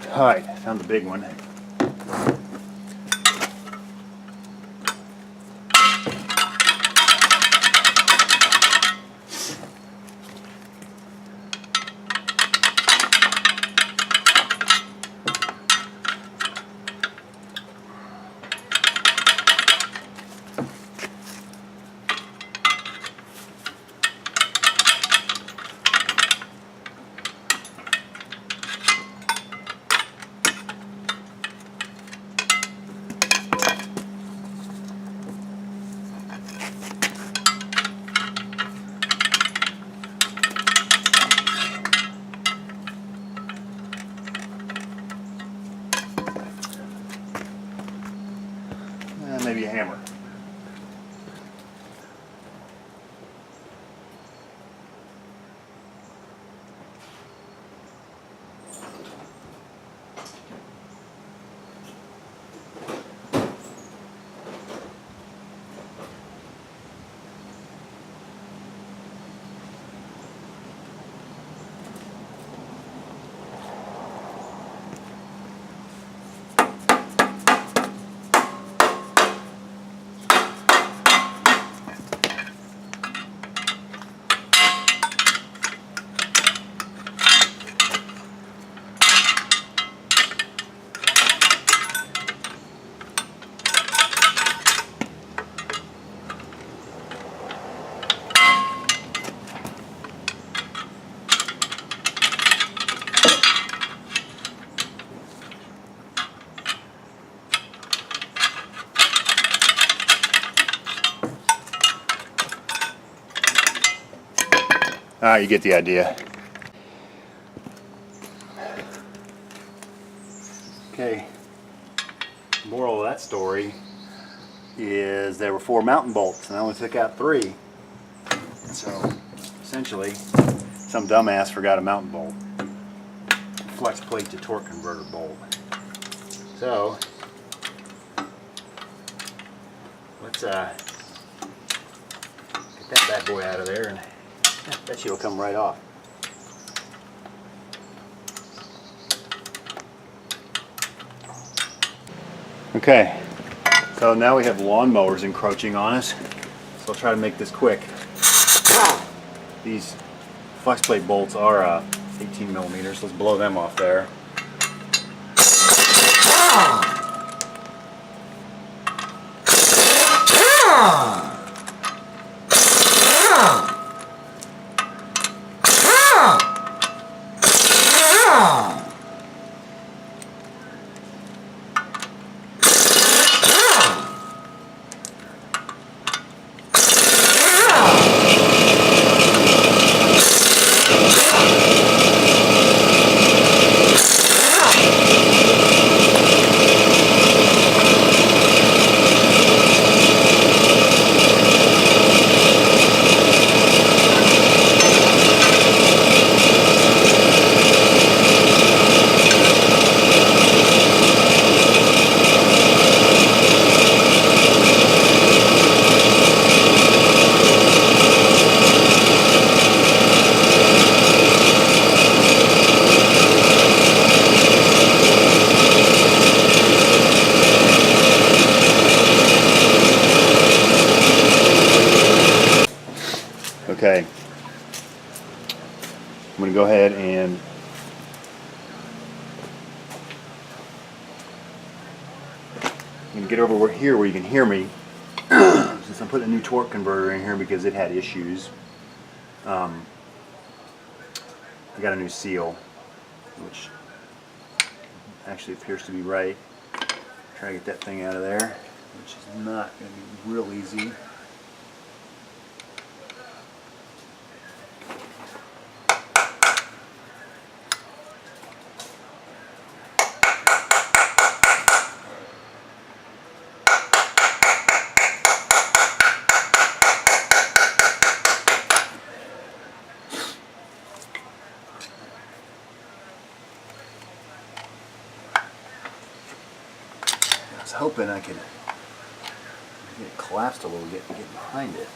Alright, found the big one. Maybe a hammer. You get the idea. Okay, moral of that story is there were 4 mountain bolts and I only took out 3. So essentially, some dumbass forgot a mountain bolt. Flex plate to torque converter bolt. So let's get that bad boy out of there, and I bet you it'll come right off. Okay, so now we have lawnmowers encroaching on us, so I'll try to make this quick. These flex plate bolts are 18 millimeters. Let's blow them off there. Okay, I'm going to go ahead and I'm going to get over here where you can hear me, since I'm putting a new torque converter in here because it had issues. I got a new seal, which actually appears to be right. Try to get that thing out of there, which is not going to be real easy. I was hoping I could get it collapsed a little bit and get behind it.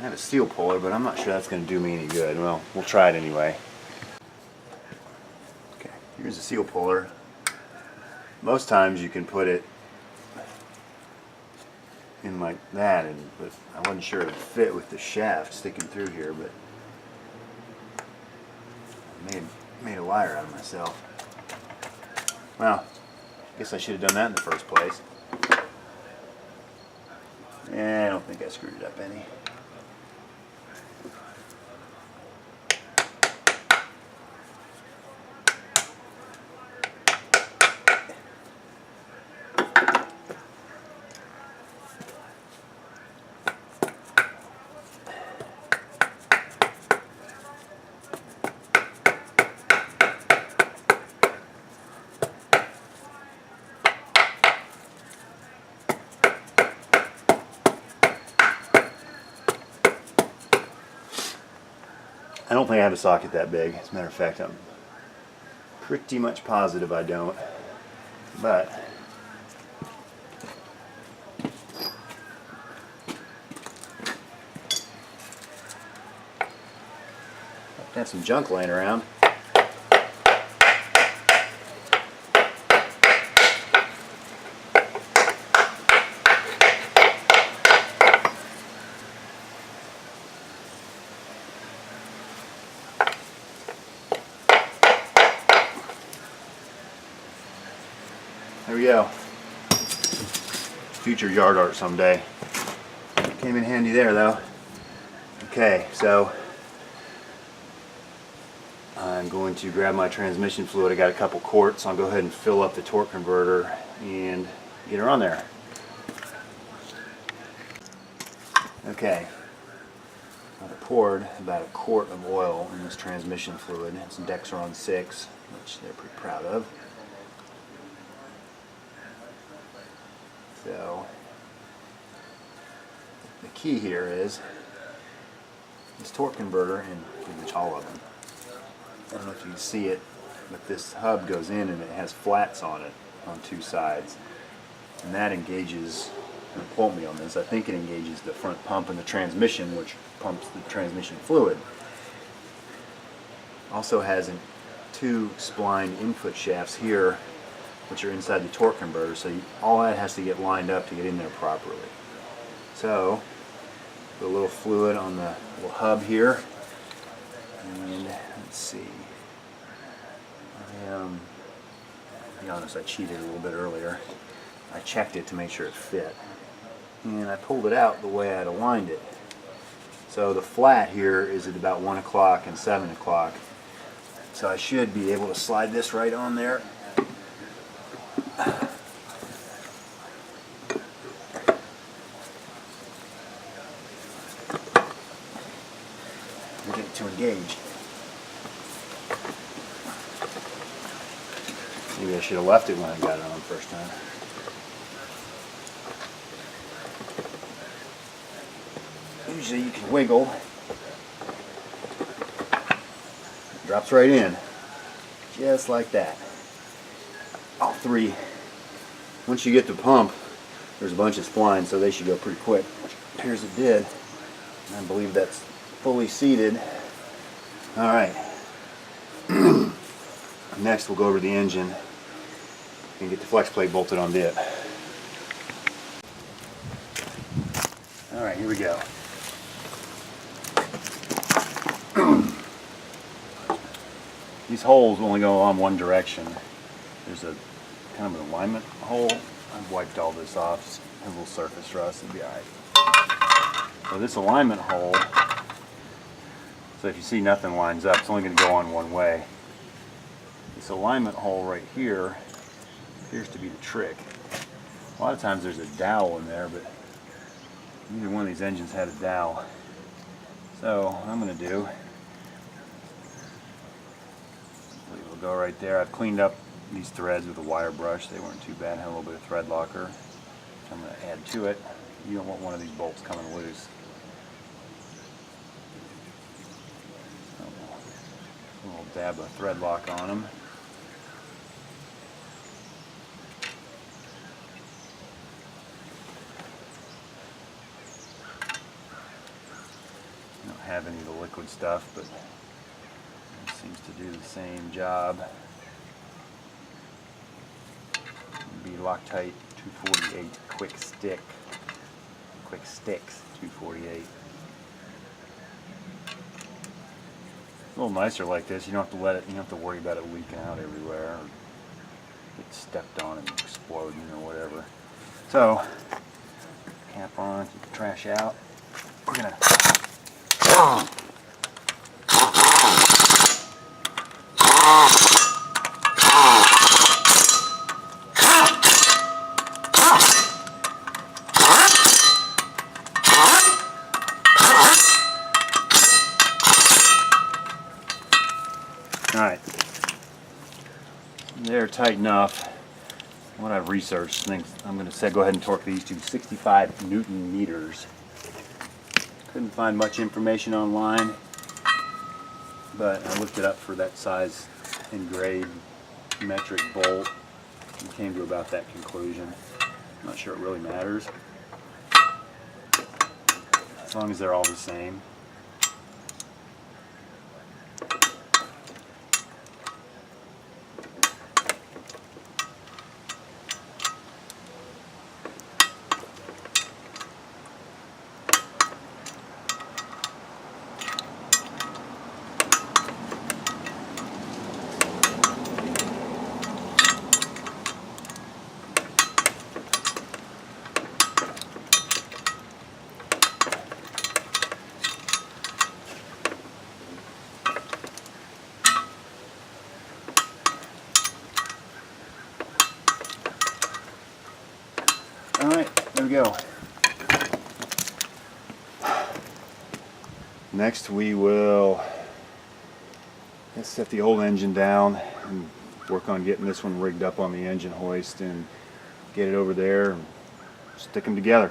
I have a steel puller, but I'm not sure that's going to do me any good. Well, we'll try it anyway. Okay, here's a seal puller. Most times you can put it in like that, but I wasn't sure it would fit with the shaft sticking through here, but I made a liar out of myself. Well, I guess I should have done that in the first place. I don't think I screwed it up any. I don't think I have a socket that big. As a matter of fact, I'm pretty much positive I don't. But I have some junk laying around. There we go. Future yard art someday. Came in handy there though. Okay, so I'm going to grab my transmission fluid. I got a couple quarts. I'll go ahead and fill up the torque converter and get her on there. Okay, I poured about a quart of oil in this transmission fluid. It's Dexron 6, which they're pretty proud of. So the key here is this torque converter, and pretty much all of them. I don't know if you can see it, but this hub goes in and it has flats on it on two sides, and that engages, don't quote me on this, I think it engages the front pump in the transmission, which pumps the transmission fluid. Also has two spline input shafts here, which are inside the torque converter, so all that has to get lined up to get in there properly. So, put a little fluid on the little hub here, and let's see. To be honest, I cheated a little bit earlier. I checked it to make sure it fit, and I pulled it out the way I'd aligned it. So the flat here is at about 1 o'clock and 7 o'clock, so I should be able to slide this right on there. Get it to engage. Maybe I should have left it when I got it on first time. Usually you can wiggle. It drops right in. Just like that. All three. Once you get the pump, there's a bunch of splines, so they should go pretty quick, which appears it did. And I believe that's fully seated. Alright. Next we'll go over the engine and get the flex plate bolted onto it. Alright, here we go. These holes only go on one direction. There's a kind of an alignment hole. I've wiped all this off, just a little surface rust, it'll be alright. So this alignment hole, so if you see nothing lines up, it's only going to go on one way. This alignment hole right here appears to be the trick. A lot of times there's a dowel in there, but neither one of these engines had a dowel. So what I'm going to do, we'll go right there. I've cleaned up these threads with a wire brush. They weren't too bad. Had a little bit of thread locker. So I'm going to add to it. You don't want one of these bolts coming loose. So a little dab of thread lock on them. have any of the liquid stuff, but it seems to do the same job. Be Loctite 248 quick sticks 248. A little nicer like this. You don't have to let it. You don't have to worry about it leaking out everywhere or get stepped on and exploding or whatever. So, cap on, keep the trash out. We're gonna. Alright, they're tight enough. What I've researched, I'm going to say go ahead and torque these to 65 Newton meters. Couldn't find much information online, but I looked it up for that size and grade metric bolt and came to about that conclusion. I'm not sure it really matters, as long as they're all the same. Alright, there we go. Next we will set the old engine down and work on getting this one rigged up on the engine hoist and get it over there and stick them together.